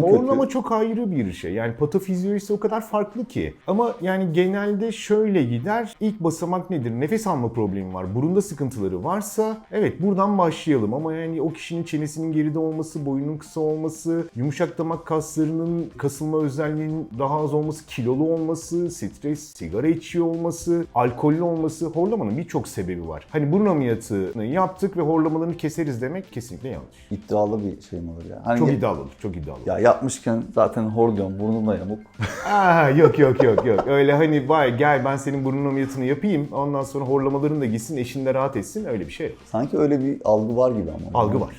Horlama çok ayrı bir şey. Yani patofizyolojisi o kadar farklı ki. Ama yani genelde şöyle gider. İlk basamak nedir? Nefes alma problemi var. Burunda sıkıntıları varsa evet buradan başlayalım. Ama yani o kişinin çenesinin geride olması, boyunun kısa olması, yumuşak damak kaslarının kasılma özelliğinin daha az olması, kilolu olması, stres, sigara içiyor olması, alkollü olması, horlamanın birçok sebebi var. Hani burun ameliyatını yaptık ve horlamalarını keseriz demek kesinlikle yanlış. İddialı bir şey mi olur ya? Hani Çok iddialı olur, çok iddialı olur. Ya yapmışken zaten horluyorum, burnum da yamuk. Yok. Öyle hani vay gel ben senin burnun ameliyatını yapayım ondan sonra horlamaların da gitsin eşin de rahat etsin öyle bir şey yok. Sanki öyle bir algı var gibi ama. Algı var.